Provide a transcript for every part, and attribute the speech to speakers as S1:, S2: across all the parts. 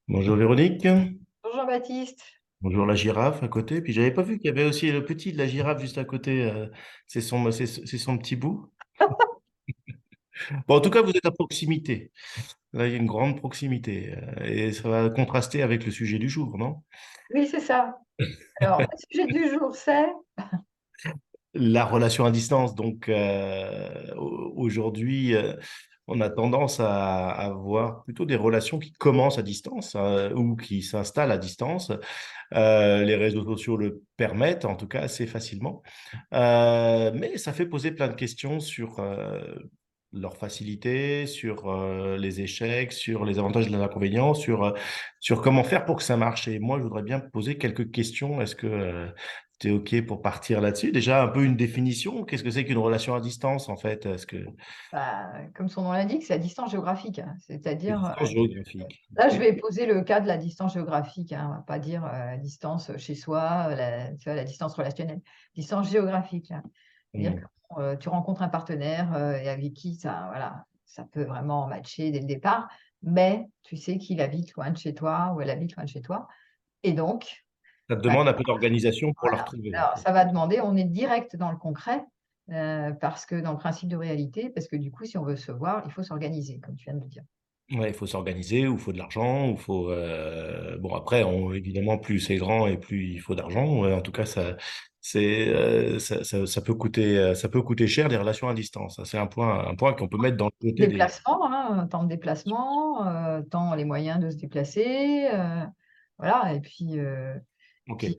S1: Bonjour Véronique,
S2: Bonjour Jean-Baptiste.
S1: bonjour la girafe à côté. Puis j'avais pas vu qu'il y avait aussi le petit de la girafe juste à côté. C'est son petit bout. Bon, en tout cas, vous êtes à proximité. Là, il y a une grande proximité. Et ça va contraster avec le sujet du jour, non?
S2: Oui, c'est ça. Alors, le sujet du jour, c'est...
S1: La relation à distance. Donc, aujourd'hui, on a tendance à avoir plutôt des relations qui commencent à distance, ou qui s'installent à distance. Les réseaux sociaux le permettent, en tout cas assez facilement. Mais ça fait poser plein de questions sur leur facilité, sur les échecs, sur les avantages et les inconvénients, sur comment faire pour que ça marche. Et moi, je voudrais bien poser quelques questions. Est-ce que tu es OK pour partir là-dessus? Déjà, un peu une définition. Qu'est-ce que c'est qu'une relation à distance, en fait? Est-ce que
S2: Comme son nom l'indique, c'est à distance géographique, hein.
S1: c'est
S2: C'est-à-dire,
S1: distance géographique?
S2: là, je
S1: OK.
S2: vais poser le cas de la distance géographique, hein. On ne va pas dire distance chez soi, tu vois, la distance relationnelle. Distance géographique, là. C'est-à-dire
S1: Hmm.
S2: que tu rencontres un partenaire et avec qui ça, voilà, ça peut vraiment matcher dès le départ, mais tu sais qu'il habite loin de chez toi ou elle habite loin de chez toi. Et donc,
S1: Ça te
S2: bah,
S1: demande un peu d'organisation pour la
S2: voilà.
S1: retrouver, en
S2: Alors,
S1: fait.
S2: ça va demander, on est direct dans le concret, parce que dans le principe de réalité, parce que du coup, si on veut se voir, il faut s'organiser, comme tu viens de le dire.
S1: Ouais, il faut s'organiser, ou il faut de l'argent, ou il faut... Bon, après, évidemment, plus c'est grand et plus il faut d'argent. Ouais, en tout cas, ça ça peut coûter cher les relations à distance. Ça, c'est un point qu'on peut mettre dans le côté des...
S2: Déplacement, hein, temps de déplacement, temps, les moyens de se déplacer, voilà. Et puis,
S1: OK.
S2: puis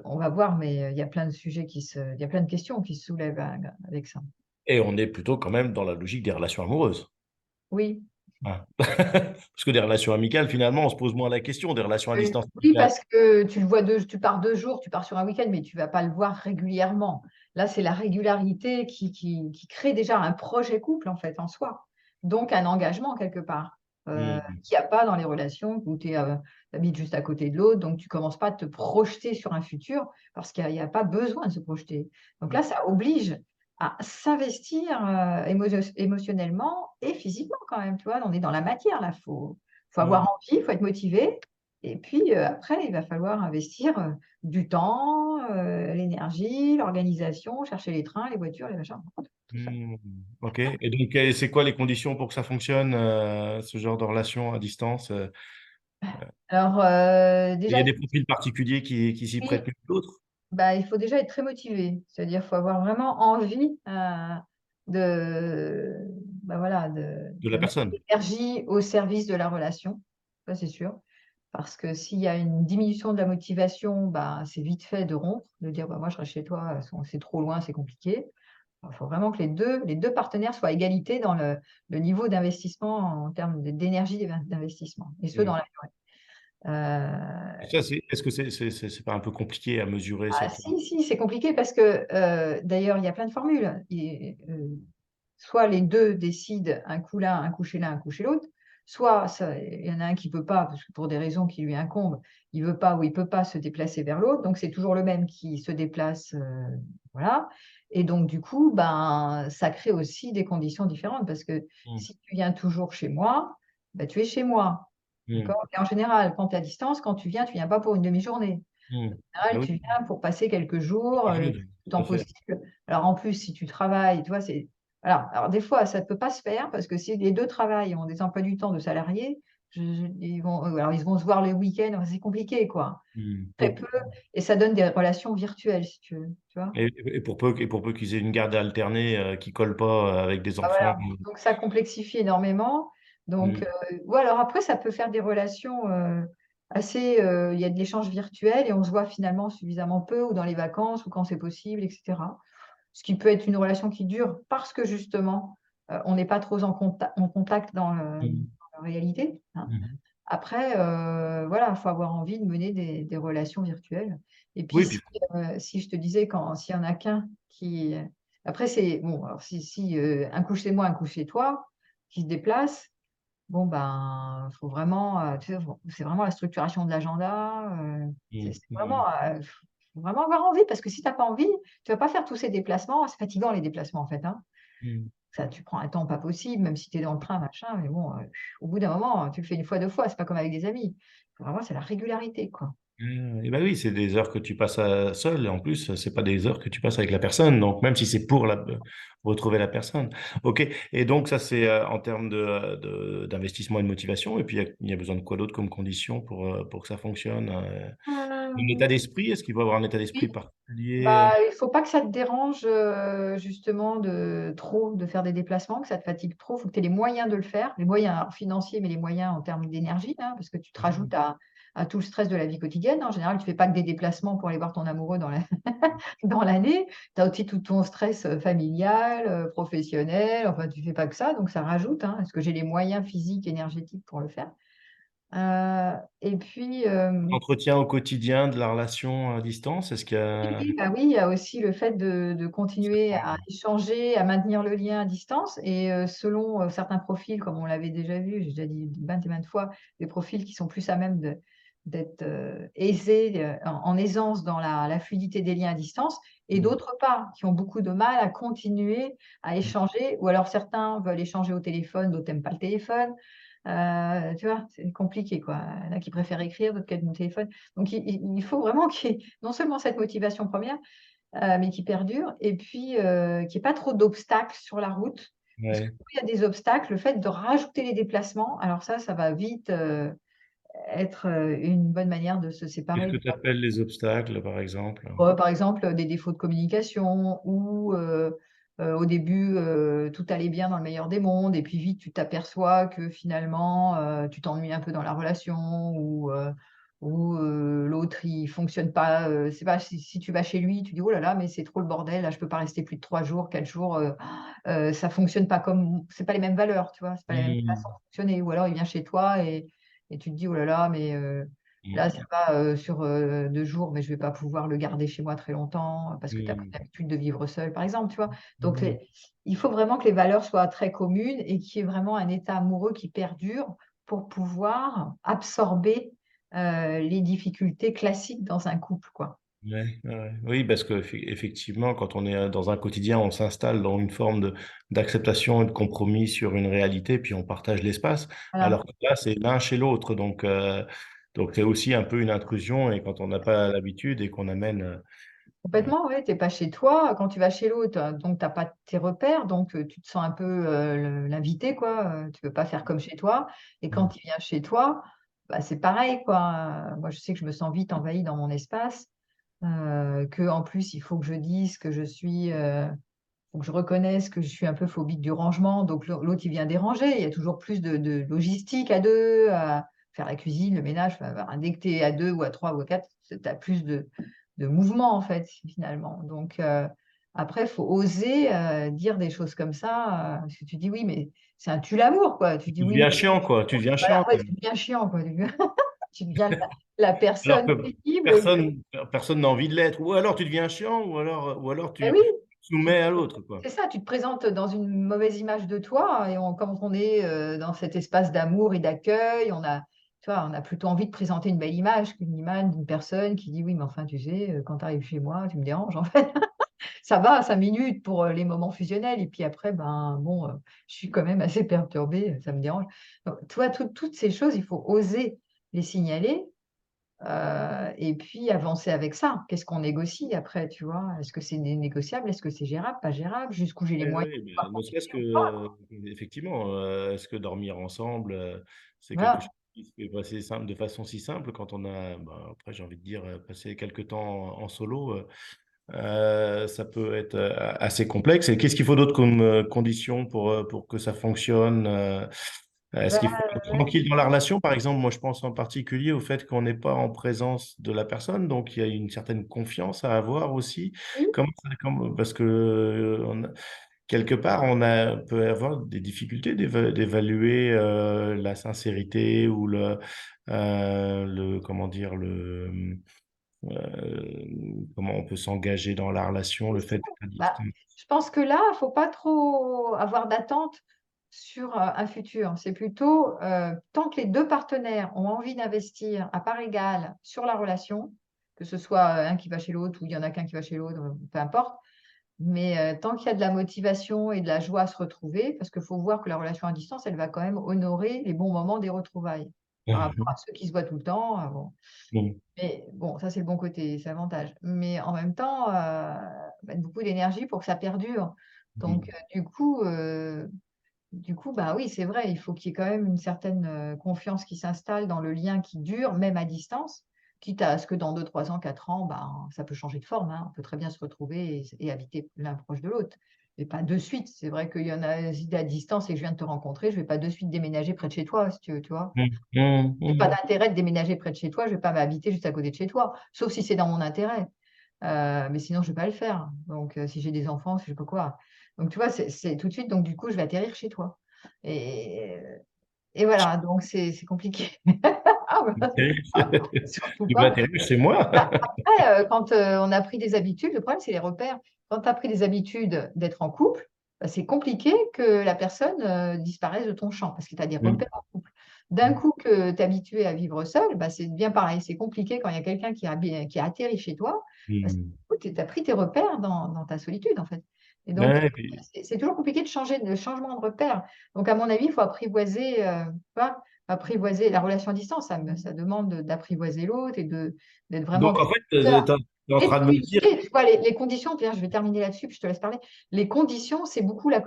S2: on va voir, mais il y a plein de il y a plein de questions qui se soulèvent avec ça.
S1: Et on est plutôt quand même dans la logique des relations amoureuses.
S2: Oui.
S1: Hein. Parce que des relations amicales, finalement, on se pose moins la question. Des relations à distance
S2: Oui,
S1: amicales.
S2: parce que tu le vois tu pars 2 jours, tu pars sur un week-end, mais tu vas pas le voir régulièrement. Là, c'est la régularité qui crée déjà un projet couple, en fait, en soi. Donc, un engagement quelque part,
S1: Hmm.
S2: qu'il n'y a pas dans les relations où tu habites juste à côté de l'autre, donc tu commences pas à te projeter sur un futur parce qu'il y a pas besoin de se projeter. Donc là, ça oblige à s'investir émotionnellement et physiquement quand même, tu vois. On est dans la matière là, faut avoir
S1: Hmm.
S2: envie, il faut être motivé. Et puis, après, il va falloir investir, du temps, l'énergie, l'organisation, chercher les trains, les voitures, les machins, tout ça.
S1: Hmm. OK. Et donc, c'est quoi les conditions pour que ça fonctionne, ce genre de relation à distance?
S2: Alors,
S1: Il y
S2: déjà,
S1: a des profils particuliers qui s'y
S2: oui,
S1: prêtent plus que d'autres
S2: bah, il faut déjà être très motivé. C'est-à-dire, il faut avoir vraiment envie, de bah, voilà,
S1: de la
S2: de mettre
S1: personne.
S2: l'énergie au service de la relation, ça c'est sûr. Parce que s'il y a une diminution de la motivation, bah, c'est vite fait de rompre, de dire: «Bah, moi je reste chez toi, c'est trop loin, c'est compliqué». Il faut vraiment que les deux partenaires soient à égalité dans le niveau d'investissement en termes d'énergie d'investissement et ce dans
S1: Hmm.
S2: la durée.
S1: Et ça, est-ce que c'est pas un peu compliqué à mesurer
S2: Ah
S1: cette...
S2: si, si, c'est compliqué parce que, d'ailleurs, il y a plein de formules soit les 2 décident un coup l'un, un coup chez l'un, un coup chez l'autre, soit ça il y en a un qui peut pas parce que pour des raisons qui lui incombent, il veut pas ou il peut pas se déplacer vers l'autre, donc c'est toujours le même qui se déplace, voilà. Et donc du coup, ben, ça crée aussi des conditions différentes parce que
S1: Hmm.
S2: si tu viens toujours chez moi, bah, tu es chez moi,
S1: Hmm.
S2: d'accord? Et en général, quand tu es à distance, quand tu viens pas pour une demi-journée.
S1: Hmm. Ah
S2: Général,
S1: oui,
S2: tu viens pour passer quelques jours, le
S1: tout
S2: temps
S1: à fait.
S2: possible. Alors en plus, si tu travailles, tu vois, c'est voilà. Alors des fois, ça ne peut pas se faire parce que si les 2 travaillent, ont des emplois du temps de salariés, ils vont alors ils vont se voir les week-ends, enfin, c'est compliqué, quoi.
S1: Hmm.
S2: Très peu et ça donne des relations virtuelles, si tu veux, tu vois?
S1: Et pour peu qu'ils aient une garde alternée qui colle pas avec des
S2: Ah
S1: enfants.
S2: voilà, donc ça complexifie énormément. Donc,
S1: Hmm.
S2: ou alors après, ça peut faire des relations, assez, il y a de l'échange virtuel et on se voit finalement suffisamment peu ou dans les vacances ou quand c'est possible et cetera. Ce qui peut être une relation qui dure parce que justement, on n'est pas trop en contact
S1: Hmm.
S2: dans la réalité, hein.
S1: Hmm.
S2: Après, voilà, il faut avoir envie de mener des relations virtuelles et puis
S1: Oui,
S2: si,
S1: puis
S2: si je te disais s'il y en a qu'un qui après c'est bon, alors si, un coup chez moi, un coup chez toi, qui se déplacent, bon ben, faut vraiment, tu sais, c'est vraiment la structuration de l'agenda,
S1: hmm.
S2: c'est
S1: Hmm.
S2: vraiment, faut vraiment avoir envie parce que si tu as pas envie, tu vas pas faire tous ces déplacements. C'est fatigant les déplacements en fait, hein.
S1: Hmm.
S2: Ça, tu prends un temps pas possible, même si tu es dans le train, machin, mais bon, au bout d'un moment, tu le fais une fois, 2 fois, c'est pas comme avec des amis. Vraiment, c'est la régularité, quoi.
S1: Et bah oui, c'est des heures que tu passes seul. Et en plus, c'est pas des heures que tu passes avec la personne. Donc, même si c'est pour retrouver la personne. OK. Et donc, ça, c'est en termes d'investissement et de motivation. Et puis, il y a besoin de quoi d'autre comme condition pour que ça fonctionne? Un état d'esprit? Est-ce qu'il faut avoir un état d'esprit
S2: Oui.
S1: particulier?
S2: Bah, il faut pas que ça te dérange, justement de faire des déplacements, que ça te fatigue trop. Il faut que tu aies les moyens de le faire, les moyens financiers, mais les moyens en termes d'énergie, hein, parce que tu te rajoutes à tout le stress de la vie quotidienne. En général, tu fais pas que des déplacements pour aller voir ton amoureux dans l'année. Tu as aussi tout ton stress, familial, professionnel, enfin, tu fais pas que ça, donc ça rajoute, hein. Est-ce que j'ai les moyens physiques, énergétiques pour le faire? Et puis,
S1: Entretien au quotidien de la relation à distance? Est-ce qu'il y
S2: oui,
S1: a...
S2: oui, bah oui, il y a aussi le fait de continuer à échanger, à maintenir le lien à distance et selon, certains profils, comme on l'avait déjà vu, j'ai déjà dit maintes et maintes fois, des profils qui sont plus à même d'être, aisés, en aisance dans la fluidité des liens à distance et
S1: Mm.
S2: d'autres pas, qui ont beaucoup de mal à continuer à échanger ou alors certains veulent échanger au téléphone, d'autres n'aiment pas le téléphone. Tu vois? C'est compliqué, quoi. Il y en a qui préfèrent écrire, d'autres qui aiment le téléphone. Donc il faut vraiment qu'il y ait non seulement cette motivation première, mais qui perdure et puis, qu'il y ait pas trop d'obstacles sur la route. Parce que
S1: Ouais.
S2: plus il y a des obstacles, le fait de rajouter les déplacements, alors ça va vite, être, une bonne manière de se
S1: Qu'est-ce
S2: séparer.
S1: que tu appelles les obstacles, par exemple?
S2: Par exemple, des défauts de communication ou, au début, tout allait bien dans le meilleur des mondes et puis vite tu t'aperçois que finalement, tu t'ennuies un peu dans la relation ou l'autre il fonctionne pas, c'est pas si tu vas chez lui, tu dis: «Oh là là, mais c'est trop le bordel, là je peux pas rester plus de 3 jours, 4 jours, ça fonctionne pas comme c'est pas les mêmes valeurs», tu vois? C'est pas la même façon
S1: Hmm.
S2: de fonctionner ou alors il vient chez toi et tu te dis: «Oh là là, mais là, ça
S1: Hmm.
S2: va, sur, 2 jours, mais je vais pas pouvoir le garder chez moi très longtemps, parce que tu as pris
S1: Hmm.
S2: l'habitude de vivre seul, par exemple, tu vois? Donc
S1: Hmm.
S2: il faut vraiment que les valeurs soient très communes et qu'il y ait vraiment un état amoureux qui perdure pour pouvoir absorber, les difficultés classiques dans un couple, quoi.
S1: Ouais, ouais, ouais. Oui, parce que effectivement, quand on est dans un quotidien, on s'installe dans une forme d'acceptation et de compromis sur une réalité, puis on partage l'espace.
S2: Voilà.
S1: Alors que là, c'est l'un chez l'autre. Donc c'est aussi un peu une intrusion. Et quand on n'a pas l'habitude et qu'on amène,
S2: Complètement, ouais, tu es pas chez toi. Quand tu vas chez l'autre, donc tu as pas tes repères, donc tu te sens un peu, l'invité, quoi, tu peux pas faire comme chez toi et quand il vient chez toi, bah, c'est pareil, quoi, moi, je sais que je me sens vite envahie dans mon espace, qu'en plus, il faut que je dise que je suis, faut que je reconnaisse que je suis un peu phobique du rangement, donc l'autre, il vient déranger. Il y a toujours plus de logistique à 2, à faire la cuisine, le ménage, enfin, dès que tu es à 2 ou à 3 ou à 4, tu as plus de mouvement, en fait, finalement. Donc après, il faut oser, dire des choses comme ça, parce que tu dis: «Oui, mais c'est un tue-l'amour, quoi». Tu dis:
S1: tu
S2: «Oui,
S1: deviens
S2: mais»
S1: chiant, quoi. Tu deviens
S2: voilà,
S1: chiant,
S2: ouais,
S1: quoi.
S2: tu deviens chiant, quoi. Tu deviens la
S1: Alors
S2: personne
S1: que
S2: pénible.
S1: personne n'a envie de l'être. Ou alors tu deviens chiant, ou alors
S2: Eh
S1: tu
S2: oui! Tu
S1: soumets à l'autre, quoi.
S2: C'est ça, tu te présentes dans une mauvaise image de toi et comme on est, dans cet espace d'amour et d'accueil, tu vois, on a plutôt envie de présenter une belle image qu'une image d'une personne qui dit: «Oui, mais enfin, tu sais, quand tu arrives chez moi, tu me déranges, en fait». Ça va 5 minutes pour, les moments fusionnels et puis après, ben, bon, je suis quand même assez perturbée, ça me dérange. Donc tu vois, toutes ces choses, il faut oser les signaler. Et puis avancer avec ça. Qu'est-ce qu'on négocie après, tu vois? Est-ce que c'est négociable? Est-ce que c'est gérable, pas gérable? Jusqu'où j'ai les
S1: Oui,
S2: moyens
S1: oui,
S2: de
S1: mais
S2: pouvoir
S1: ne serait-ce
S2: continuer ou pas,
S1: que, effectivement, est-ce que dormir ensemble, c'est quelque
S2: voilà.
S1: chose qui se fait passer simple, de façon si simple quand on a, bah, après j'ai envie de dire, passé quelques temps en solo, ça peut être assez complexe. Et qu'est-ce qu'il faut d'autre comme conditions pour que ça fonctionne? Est-ce
S2: Bah,
S1: qu'il faut être tranquille dans la relation? Par exemple, moi je pense en particulier au fait qu'on n'est pas en présence de la personne, donc il y a une certaine confiance à avoir aussi.
S2: oui,
S1: Parce que quelque part, peut avoir des difficultés d'évaluer la sincérité ou comment dire, comment on peut s'engager dans la relation,
S2: oui,
S1: le
S2: c'est
S1: fait
S2: ça.
S1: d'être à
S2: Bah,
S1: distance.
S2: je pense que là, il faut pas trop avoir d'attente sur, un futur. C'est plutôt, tant que les 2 partenaires ont envie d'investir à part égale sur la relation, que ce soit, un qui va chez l'autre ou il y en a qu'un qui va chez l'autre, peu importe. Mais tant qu'il y a de la motivation et de la joie à se retrouver, parce qu'il faut voir que la relation à distance, elle va quand même honorer les bons moments des retrouvailles. Par rapport
S1: Mmh
S2: à ceux qui se voient tout le temps, bon.
S1: mh.
S2: Mais bon, ça, c'est le bon côté, c'est l'avantage. Mais en même temps, mettre beaucoup d'énergie pour que ça perdure. Donc,
S1: Mmh.
S2: du coup, bah, oui, c'est vrai, il faut qu'il y ait quand même une certaine, confiance qui s'installe dans le lien qui dure, même à distance, quitte à ce que dans 2, 3 ans, 4 ans, ben, ça peut changer de forme, hein. On peut très bien se retrouver et habiter l'un proche de l'autre. Mais pas de suite. C'est vrai qu'il y en a, si tu es à distance et que je viens de te rencontrer, je vais pas de suite déménager près de chez toi, si tu veux, tu vois?
S1: Mmh. Mmh.
S2: J'ai pas
S1: Mmh.
S2: d'intérêt de déménager près de chez toi, je vais pas m'habiter juste à côté de chez toi, sauf si c'est dans mon intérêt. Mais sinon je vais pas le faire. Donc, si j'ai des enfants, si je sais pas quoi. Donc tu vois, c'est tout de suite, donc du coup, je vais atterrir chez toi et et voilà, donc c'est compliqué. Ah bah, surtout
S1: Tu vas
S2: pas.
S1: atterrir chez moi?
S2: Bah, après, quand, on a pris des habitudes, le problème, c'est les repères. Quand tu as pris des habitudes d'être en couple, bah, c'est compliqué que la personne, disparaisse de ton champ parce que tu as des
S1: Mmh.
S2: repères en couple. D'un coup que tu es habitué à vivre seul, bah, c'est bien pareil. C'est compliqué quand il y a quelqu'un qui a atterri chez toi, parce
S1: Mmh.
S2: que tu as pris tes repères dans ta solitude, en fait. Et donc,
S1: Ouais, et puis
S2: c'est toujours compliqué de changer de changement de repères. Donc à mon avis, il faut apprivoiser, tu vois? Apprivoiser la relation à distance, ça demande d'apprivoiser l'autre et d'être vraiment
S1: donc
S2: des
S1: en fait,
S2: acteurs
S1: tu es en
S2: et de
S1: train de me dire
S2: communiquer. Tu vois, les conditions, tiens, je vais terminer là-dessus, puis je te laisse parler. Les conditions, c'est beaucoup la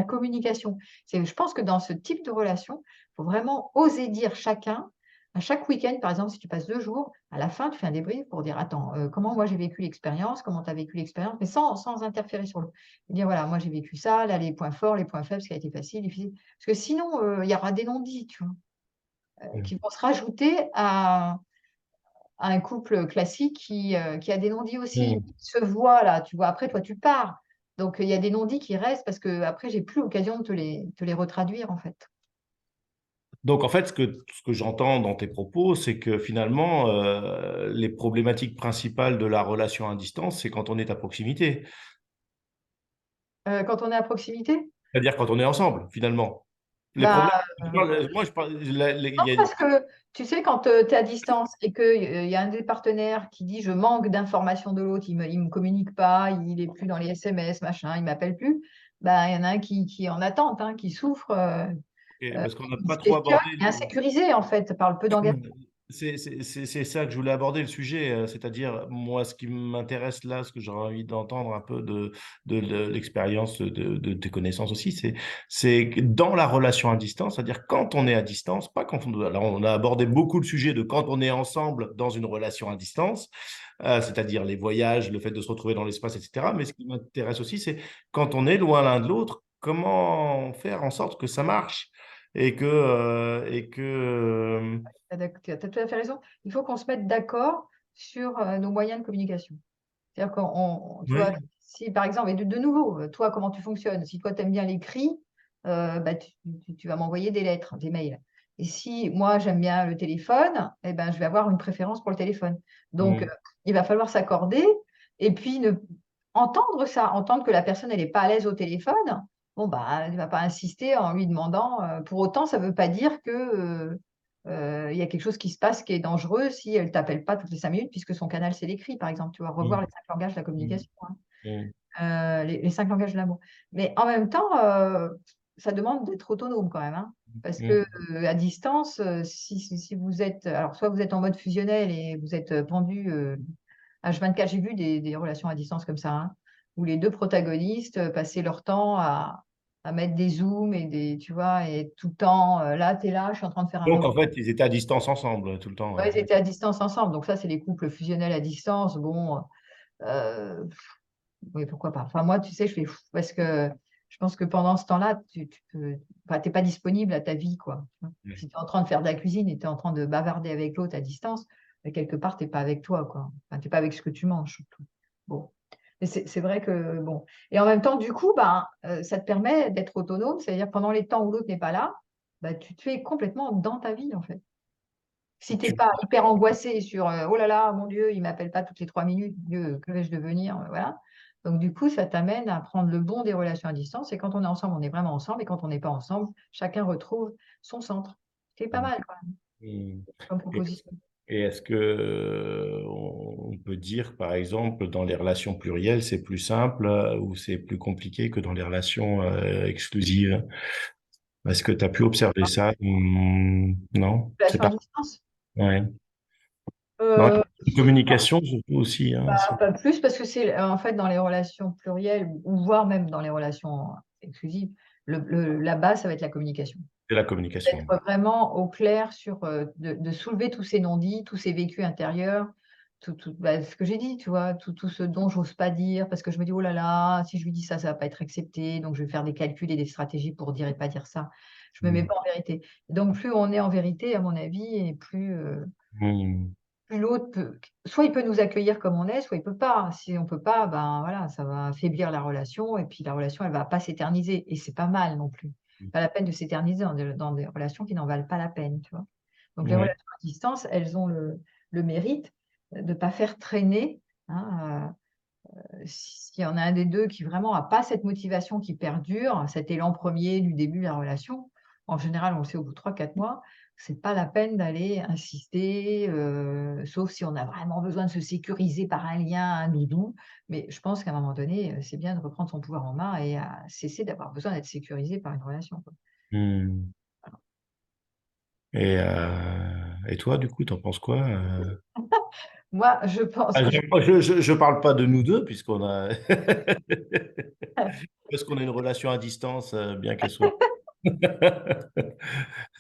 S2: communication. Je pense que dans ce type de relation, il faut vraiment oser dire chacun, à chaque week-end, par exemple, si tu passes 2 jours, à la fin, tu fais un débrief pour dire: «Attends, comment moi j'ai vécu l'expérience? Comment tu as vécu l'expérience?» mais sans interférer sur l'autre. Et dire: «Voilà, moi j'ai vécu ça, là les points forts, les points faibles, ce qui a été facile, difficile». Parce que sinon, il y aura des non-dits, tu vois?
S1: mmh.
S2: Qui vont se rajouter à un couple classique qui a des non-dits aussi,
S1: Mmh.
S2: qui se voit là, tu vois? Après toi tu pars, donc il y a des non-dits qui restent parce qu'après j'ai plus l'occasion de te les retraduire, en fait.
S1: Donc en fait, ce que j'entends dans tes propos, c'est que finalement, les problématiques principales de la relation à distance, c'est quand on est à proximité.
S2: Quand on est à proximité?
S1: C'est-à-dire quand on est ensemble, finalement. Les problèmes
S2: Bah,
S1: je parle, moi je parle la les il
S2: non,
S1: y a
S2: parce que tu sais quand, tu es à distance et que, il y a un des partenaires qui dit: «Je manque d'informations de l'autre, il me communique pas, il est plus dans les SMS, machin, il m'appelle plus», bah, il y en a un qui est en attente, hein, qui souffre,
S1: OK, parce qu'on n'a
S2: qui
S1: pas
S2: se
S1: trop
S2: questionne,
S1: abordé
S2: qui est
S1: le
S2: insécurisé en fait par le peu d'engagement.
S1: c'est ça que je voulais aborder le sujet, c'est-à-dire moi ce qui m'intéresse là, ce que j'aurais envie d'entendre un peu de l'expérience de tes connaissances aussi, c'est que dans la relation à distance, c'est-à-dire quand on est à distance, pas quand on alors on a abordé beaucoup le sujet de quand on est ensemble dans une relation à distance, c'est-à-dire les voyages, le fait de se retrouver dans l'espace et cetera. Mais ce qui m'intéresse aussi, c'est quand on est loin l'un de l'autre, comment faire en sorte que ça marche? Et que,
S2: Tu as tout à fait raison. Il faut qu'on se mette d'accord sur, nos moyens de communication. C'est-à-dire tu vois,
S1: oui,
S2: si par exemple et de nouveau, toi comment tu fonctionnes? Si toi tu aimes bien l'écrit, bah, tu vas m'envoyer des lettres, des mails. Et si moi j'aime bien le téléphone, et ben, je vais avoir une préférence pour le téléphone. Donc,
S1: mmh,
S2: il va falloir s'accorder et puis entendre ça, entendre que la personne elle est pas à l'aise au téléphone. Bon, bah, elle va pas insister en lui demandant, pour autant ça veut pas dire que, il y a quelque chose qui se passe qui est dangereux si elle t'appelle pas toutes les 5 minutes puisque son canal c'est l'écrit, par exemple, tu vois? Revoir
S1: mmh,
S2: les 5 langages de la
S1: mmh,
S2: communication, hein,
S1: mmh,
S2: les 5 langages de l'amour. Mais en même temps, ça demande d'être autonome quand même, hein, parce
S1: mmh.
S2: que, à distance, si vous êtes alors soit vous êtes en mode fusionnel et vous êtes, pendus, H24. J'ai vu des relations à distance comme ça, hein, où les 2 protagonistes, passaient leur temps à mettre des zooms et tu vois? Et tout le temps, là, tu es là, je suis en train de faire un
S1: Donc
S2: repas.
S1: en fait, ils étaient à distance ensemble, tout le temps,
S2: Ouais,
S1: ouais.
S2: ils étaient à distance ensemble, donc ça, c'est les couples fusionnels à distance. Bon, heu, oui, pourquoi pas. Enfin, moi, tu sais, je fais parce que je pense que pendant ce temps-là, tu peux enfin, tu es pas disponible à ta vie, quoi, tu vois?
S1: Ouais.
S2: Si tu es en train de faire de la cuisine et tu es en train de bavarder avec l'autre à distance, bah, quelque part, tu es pas avec toi, quoi. Enfin, tu es pas avec ce que tu manges, surtout. Bon, mais c'est vrai que bon et en même temps, du coup, ben, ça te permet d'être autonome, c'est-à-dire pendant les temps où l'autre n'est pas là, bah, tu es complètement dans ta vie, en fait. Si tu es
S1: Tu
S2: pas hyper angoissé sur, «Oh là là, mon Dieu, il m'appelle pas toutes les 3 minutes, Dieu, que vais-je devenir?» Voilà. Donc du coup, ça t'amène à prendre le bon des relations à distance et quand on est ensemble, on est vraiment ensemble et quand on n'est pas ensemble, chacun retrouve son centre. C'est pas
S1: mmh,
S2: mal, quoi,
S1: mmh.
S2: comme proposition.
S1: Et est-ce que on peut dire, par exemple, dans les relations plurielles, c'est plus simple ou c'est plus compliqué que dans les relations exclusives? Est-ce que tu as pu observer ça? Non, c'est
S2: Relation à
S1: pas.
S2: distance?
S1: Ouais. Dans
S2: Euh,
S1: la communication, surtout aussi, hein,
S2: pas plus parce que c'est en fait dans les relations plurielles ou voire même dans les relations exclusives, la base, ça va être la communication.
S1: c'est la communication.
S2: Être vraiment au clair sur, de soulever tous ces non-dits, tous ces vécus intérieurs, bah, ce que j'ai dit, tu vois? Tout ce dont j'ose pas dire parce que je me dis: «Oh là là, si je lui dis ça, ça va pas être accepté, donc je vais faire des calculs et des stratégies pour dire et pas dire ça». Je me mets
S1: Mm.
S2: pas en vérité. Donc plus on est en vérité, à mon avis et
S1: Mm.
S2: plus l'autre peut soit il peut nous accueillir comme on est, soit il peut pas. Si on peut pas, ben, voilà, ça va affaiblir la relation et puis la relation, elle va pas s'éterniser et c'est pas mal non plus. Pas la peine de s'éterniser dans des relations qui n'en valent pas la peine, tu vois? Donc les
S1: Ouais.
S2: relations à distance, elles ont le mérite de pas faire traîner, hein, s'il y en a un des 2 qui vraiment a pas cette motivation qui perdure, cet élan premier du début de la relation, en général, on le sait au bout de 3 4 mois, c'est pas la peine d'aller insister, sauf si on a vraiment besoin de se sécuriser par un lien, un doudou. Mais je pense qu'à un moment donné, c'est bien de reprendre son pouvoir en main et à cesser d'avoir besoin d'être sécurisé par une relation, quoi.
S1: Mm. Et toi, du coup, t'en penses quoi?
S2: Moi, je pense
S1: Ah,
S2: que
S1: je parle pas de nous deux, puisqu'on a parce qu'on a une relation à distance, bien qu'elle soit.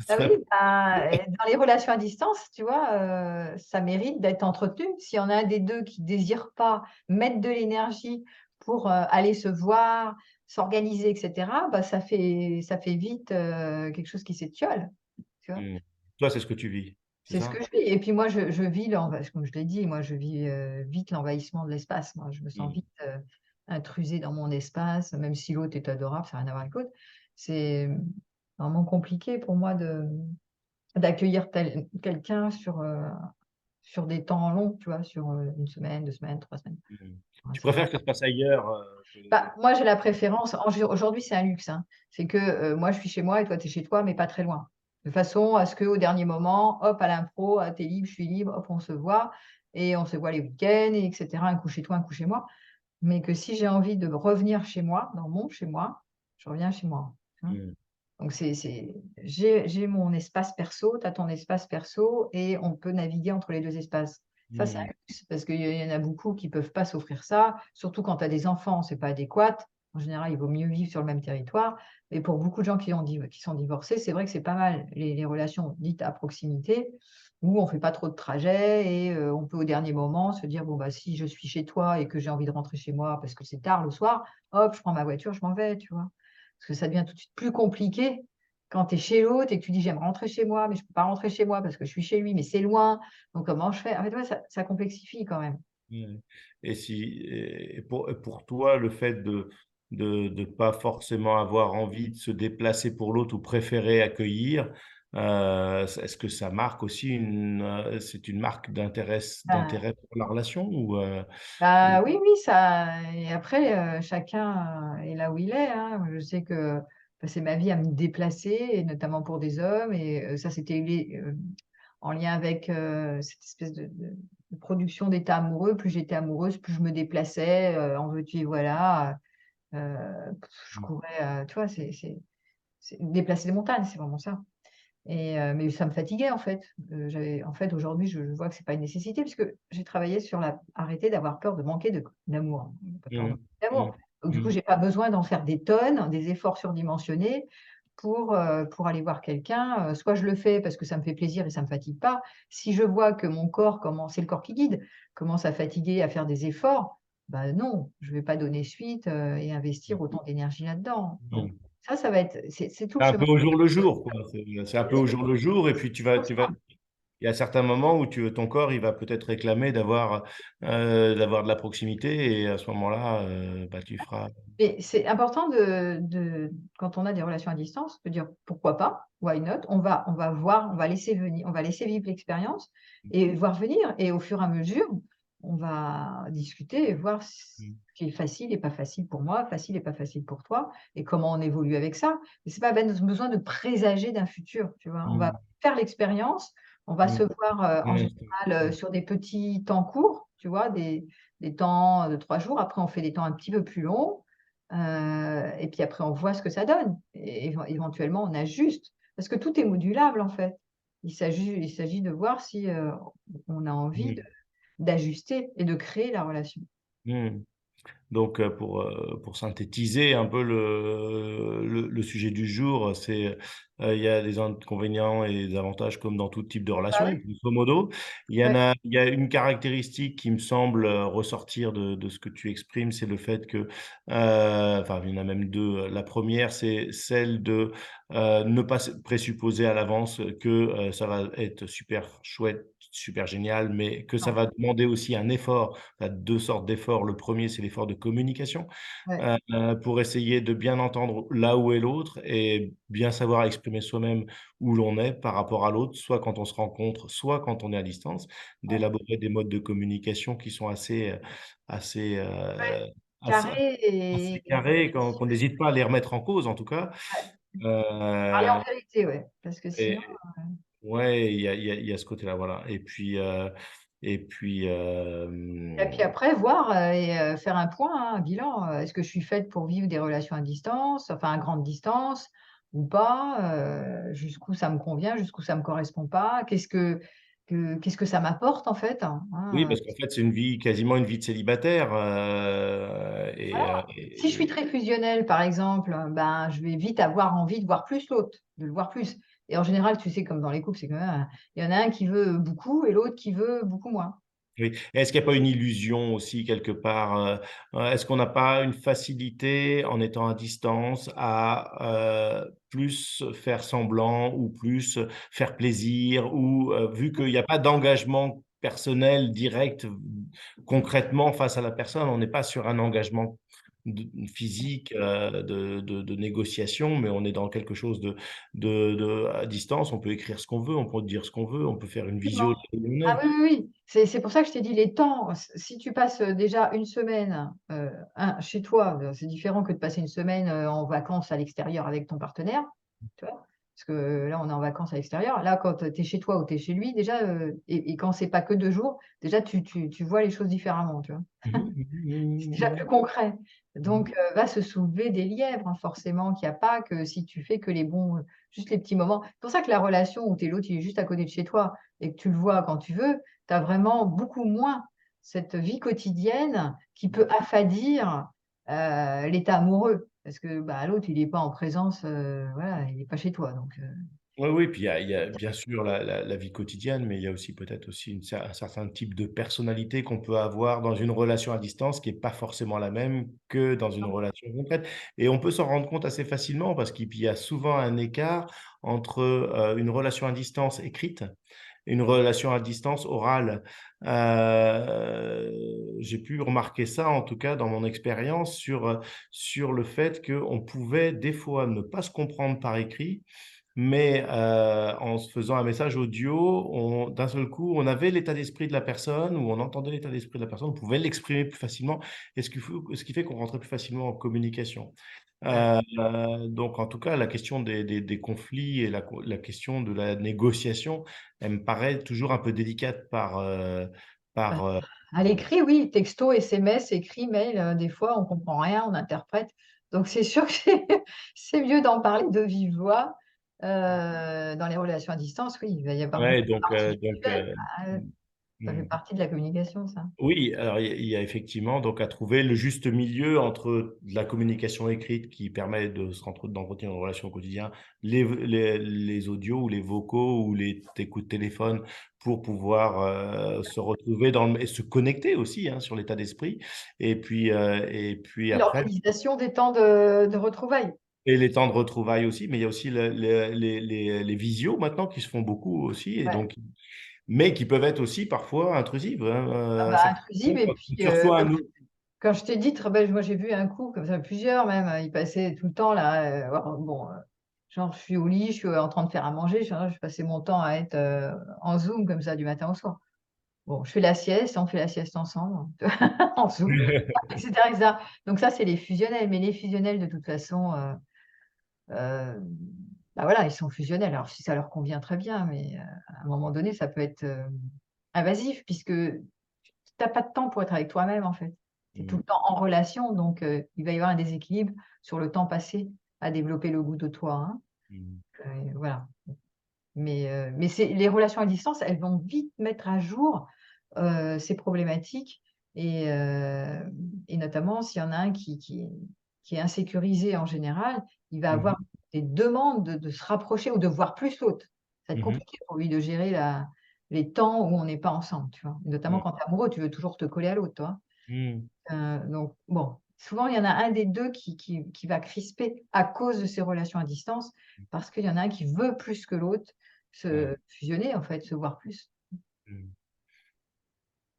S2: ah oui,
S1: Ça-
S2: bah, dans les relations à distance, tu vois, ça mérite d'être entretenu. S'il y en a un des 2 qui désire pas mettre de l'énergie pour, aller se voir, s'organiser et cetera, bah, ça fait vite, quelque chose qui s'étiole, tu vois?
S1: Mm. Toi, c'est ce que tu vis, c'est
S2: C'est ce que
S1: ça?
S2: je vis et puis moi je vis comme je l'ai dit, moi je vis, vite l'envahissement de l'espace. Moi, je me sens
S1: Mm.
S2: vite, intrusée dans mon espace, même si l'autre est adorable, ça a rien à voir avec l'autre. C'est, vraiment compliqué pour moi d'accueillir quelqu'un sur des temps longs, tu vois? Sur, 1 semaine, 2 semaines, 3 semaines.
S1: Mm.
S2: Ouais,
S1: Tu
S2: ça va.
S1: préfères que ça se passe ailleurs
S2: Bah, moi, j'ai la préférence aujourd'hui, c'est un luxe, hein. C'est que, moi, je suis chez moi et toi, tu es chez toi, mais pas très loin. De façon à ce qu'au dernier moment, hop, à l'impro, ah, tu es libre, je suis libre, hop, on se voit et on se voit les week-ends et cetera, un coup chez toi, un coup chez moi. Mais que si j'ai envie de revenir chez moi, dans mon chez moi, je reviens chez moi, tu vois?
S1: Mm.
S2: Donc j'ai mon espace perso, tu as ton espace perso et on peut naviguer entre les 2 espaces. Ça, c'est un
S1: Mm.
S2: luxe parce qu'il y en a beaucoup qui peuvent pas s'offrir ça, surtout quand tu as des enfants, c'est pas adéquat. En général, il vaut mieux vivre sur le même territoire. Mais pour beaucoup de gens qui sont divorcés, c'est vrai que c'est pas mal les relations dites à proximité, où on fait pas trop de trajets et on peut au dernier moment se dire: «Bon, bah, si je suis chez toi et que j'ai envie de rentrer chez moi parce que c'est tard le soir, hop, je prends ma voiture, je m'en vais», tu vois? Parce que ça devient tout de suite plus compliqué quand tu es chez l'autre et que tu dis: «J'aime rentrer chez moi, mais je peux pas rentrer chez moi parce que je suis chez lui, mais c'est loin, donc comment je fais?» En fait, ouais, ça complexifie quand même.
S1: Mm. Et pour toi, le fait de pas forcément avoir envie de se déplacer pour l'autre ou préférer accueillir, est-ce que ça marque aussi c'est une marque
S2: Bah
S1: d'intérêt pour la relation ou-
S2: bah, oui, oui, ça et après, chacun, est là où il est, hein. Moi, je sais que passer ma vie à me déplacer et notamment pour des hommes et ça, c'était en lien avec, cette espèce de production d'état amoureux. Plus j'étais amoureuse, plus je me déplaçais, en veux-tu et voilà, heu, je courais, tu vois? C'est déplacer des montagnes, c'est vraiment ça. Et mais ça me fatiguait en fait. En fait, aujourd'hui, je vois que c'est pas une nécessité puisque j'ai travaillé sur arrêter d'avoir peur de manquer d'amour. On n'a pas peur de
S1: Mm.
S2: manquer
S1: Mm.
S2: d'amour. Donc du coup,
S1: Mm.
S2: j'ai pas besoin d'en faire des tonnes, des efforts surdimensionnés pour aller voir quelqu'un. Soit je le fais parce que ça me fait plaisir et ça me fatigue pas. Si je vois que mon corps commence c'est le corps qui guide, commence à fatiguer, à faire des efforts, bah non, je vais pas donner suite, et investir autant d'énergie là-dedans. Donc
S1: Mm.
S2: ça va être c'est tout le
S1: C'est un
S2: chemin.
S1: peu au jour le jour, quoi. C'est un peu au jour le jour, et puis il y a certains moments où ton corps, il va peut-être réclamer d'avoir de la proximité, et à ce moment-là, bah, tu feras.
S2: Mais c'est important quand on a des relations à distance, de dire: «Pourquoi pas? Why not?» On va voir, on va laisser vivre l'expérience et voir venir et au fur et à mesure, on va discuter et voir ce
S1: Mm.
S2: qui est facile et pas facile pour moi, facile et pas facile pour toi et comment on évolue avec ça. Mais c'est pas besoin de présager d'un futur, tu vois? On va
S1: Mm.
S2: faire l'expérience On va se
S1: Mmh.
S2: voir en
S1: Ouais,
S2: général sur des petits temps courts, tu vois, des temps de 3 jours. Après, on fait des temps un petit peu plus longs. Et puis après, on voit ce que ça donne. Et éventuellement, on ajuste. Parce que tout est modulable, en fait. Il s'agit de voir si on a envie
S1: mmh,
S2: d'ajuster et de créer la relation.
S1: mmh. Donc, pour synthétiser un peu le sujet du jour, c'est, il y a des inconvénients et des avantages comme dans tout type de
S2: Ah
S1: relation,
S2: oui,
S1: grosso modo.
S2: ouais,
S1: Il y a une caractéristique qui me semble, ressortir de ce que tu exprimes, c'est le fait que, enfin, il y en a même 2. La première, c'est celle de, ne pas se présupposer à l'avance que, ça va être super chouette, super génial, mais que ça
S2: non,
S1: va demander aussi un effort. Tu as 2 sortes d'efforts. Le premier, c'est l'effort de communication,
S2: ouais,
S1: pour essayer de bien entendre là où est l'autre et bien savoir exprimer soi-même où l'on est par rapport à l'autre, soit quand on se rencontre, soit quand on est à distance.
S2: ouais,
S1: D'élaborer des modes de communication qui sont assez,
S2: ouais,
S1: assez
S2: carré
S1: assez
S2: et
S1: carrés,
S2: précis,
S1: qu'on n'hésite pas à les remettre en cause en tout cas.
S2: ouais. Parler
S1: Heu
S2: en vérité, ouais, parce que sinon,
S1: et ouais, il y a ce côté-là, voilà et puis,
S2: et puis après voir, faire un point, hein, un bilan, est-ce que je suis faite pour vivre des relations à distance, enfin à grande distance ou pas? Jusqu'où ça me convient, jusqu'où ça me correspond pas? Qu'est-ce que ça m'apporte en fait, hein,
S1: oui, parce qu'en fait, c'est une vie quasiment une vie de célibataire,
S2: voilà. Si je suis très fusionnelle par exemple, ben, je vais vite avoir envie de voir plus l'autre, de le voir plus et en général, tu sais comme dans les couples, c'est quand même, il y en a un qui veut beaucoup et l'autre qui veut beaucoup moins.
S1: oui. Est-ce qu'il y a pas une illusion aussi quelque part, est-ce qu'on n'a pas une facilité en étant à distance à, plus faire semblant ou plus faire plaisir ou, vu qu'il y a pas d'engagement personnel direct, concrètement face à la personne, on n'est pas sur un engagement physique, de négociation, mais on est dans quelque chose de à distance. On peut écrire ce qu'on veut, on peut dire ce qu'on veut, on peut faire une visio de
S2: Effectivement.
S1: là où on
S2: Ah
S1: est.
S2: oui, oui, oui. C'est pour ça que je t'ai dit les temps. Si tu passes, déjà une semaine, chez toi, c'est différent que de passer une semaine, en vacances à l'extérieur avec ton partenaire, tu vois? Parce que là, on est en vacances à l'extérieur. Là, quand, tu es chez toi ou tu es chez lui, déjà, et quand c'est pas que 2 jours, déjà tu vois les choses différemment, tu vois?
S1: Mmh mh. Mmh
S2: C'est
S1: mh.
S2: déjà
S1: Mmh
S2: plus concret.
S1: mh.
S2: Donc, va se soulever des lièvres, hein, forcément, qu'il y a pas que si tu fais que les bons, juste les petits moments. C'est pour ça que la relation où tu es l'autre, il est juste à côté de chez toi et que tu le vois quand tu veux, tu as vraiment beaucoup moins cette vie quotidienne qui peut affadir, l'état amoureux. Parce que, bah, l'autre, il est pas en présence, voilà, il est pas chez toi donc
S1: Oui, oui, puis il y a bien sûr la vie quotidienne, mais il y a aussi peut-être aussi un certain type de personnalité qu'on peut avoir dans une relation à distance qui est pas forcément la même que dans une relation concrète et on peut s'en rendre compte assez facilement parce qu'il y a souvent un écart entre, une relation à distance écrite et une relation à distance orale. J'ai pu remarquer ça en tout cas dans mon expérience sur le fait qu'on pouvait des fois ne pas se comprendre par écrit mais, en se faisant un message audio, on d'un seul coup, on avait l'état d'esprit de la personne ou on entendait l'état d'esprit de la personne, on pouvait l'exprimer plus facilement et ce qui fait qu'on rentrait plus facilement en communication.
S2: ouais.
S1: Donc en tout cas, la question des conflits et la question de la négociation, elle me paraît toujours un peu délicate
S2: Bah,
S1: par,
S2: à l'écrit, oui, texto, SMS, écrit, mail, des fois, on comprend rien, on interprète. Donc c'est sûr que c'est mieux d'en parler de vive voix. Dans les relations à distance, oui, il va y avoir
S1: ouais,
S2: beaucoup de parties visuelles. Bah,
S1: mmh,
S2: ça fait
S1: mmh.
S2: partie de la communication, ça.
S1: Oui, alors il y a effectivement donc à trouver le juste milieu entre de la communication écrite qui permet d'entretenir une relation au quotidien, les audios ou les vocaux ou tes coups de téléphone pour pouvoir, se retrouver et se connecter aussi, hein, sur l'état d'esprit et puis
S2: Et
S1: après
S2: l'organisation des temps de retrouvailles.
S1: et les temps de retrouvailles aussi, mais il y a aussi les visios maintenant qui se font beaucoup aussi et
S2: Ouais.
S1: donc mais qui peuvent être aussi parfois intrusives,
S2: Ah
S1: hein,
S2: bah,
S1: certaines fois
S2: intrusive et
S1: quand
S2: puis,
S1: on se reçoit un
S2: comme
S1: nou
S2: quand je t'ai dit moi j'ai vu un couple comme ça, plusieurs même, ils passaient tout le temps là, alors bon, genre je suis au lit, je suis en train de faire à manger, je passais mon temps à être, en Zoom comme ça du matin au soir. Bon, je fais la sieste, on fait la sieste ensemble, en Zoom, et cetera, et cetera. Donc ça, c'est les fusionnels, mais les fusionnels de toute façon, heu bah, voilà, ils sont fusionnels. Alors si ça leur convient très bien, mais à un moment donné, ça peut être, invasif puisque tu as pas de temps pour être avec toi-même, en fait. Tu es tout
S1: Mmh.
S2: le temps en relation, donc il va y avoir un déséquilibre sur le temps passé à développer le goût de toi, hein.
S1: Mmh.
S2: Voilà. Mais c'est les relations à distance, elles vont vite mettre à jour, ces problématiques et notamment s'il y en a un qui est insécurisé en général, il va
S1: Mmh mh.
S2: avoir des demandes de se rapprocher ou de voir plus l'autre. Ça va être
S1: Mmh mh.
S2: compliqué pour lui de gérer les temps où on n'est pas ensemble, tu vois? Notamment
S1: Mmh.
S2: quand tu es amoureux, tu veux toujours te coller à l'autre, toi.
S1: Mmh.
S2: Donc bon, souvent il y en a un des 2 qui va crisper à cause de ces relations à distance, parce qu'il y en a un qui veut plus que l'autre
S1: Ouais.
S2: se fusionner en fait, se voir plus.
S1: Mmh.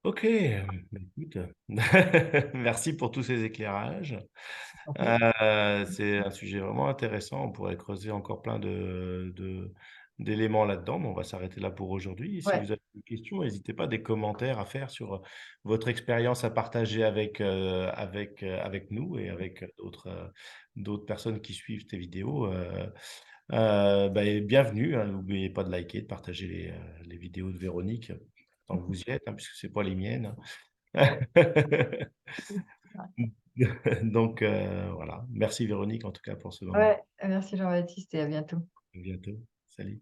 S1: OK, bah, écoute, merci pour tous ces éclairages.
S2: Je t'en prie.
S1: C'est un sujet vraiment intéressant. On pourrait creuser encore plein d'éléments là-dedans, mais on va s'arrêter là pour aujourd'hui. Et si
S2: Ouais,
S1: vous avez des questions, n'hésitez pas, des commentaires à faire sur, votre expérience à partager avec nous et avec, d'autres personnes qui suivent tes vidéos, bah, et bienvenue, hein. N'oubliez pas de liker, de partager les vidéos de Véronique, tant que vous y êtes, hein, puisque c'est pas les miennes. Donc voilà. Merci Véronique, en tout cas, pour ce moment.
S2: ouais, merci Jean-Baptiste et à bientôt.
S1: À bientôt. Salut.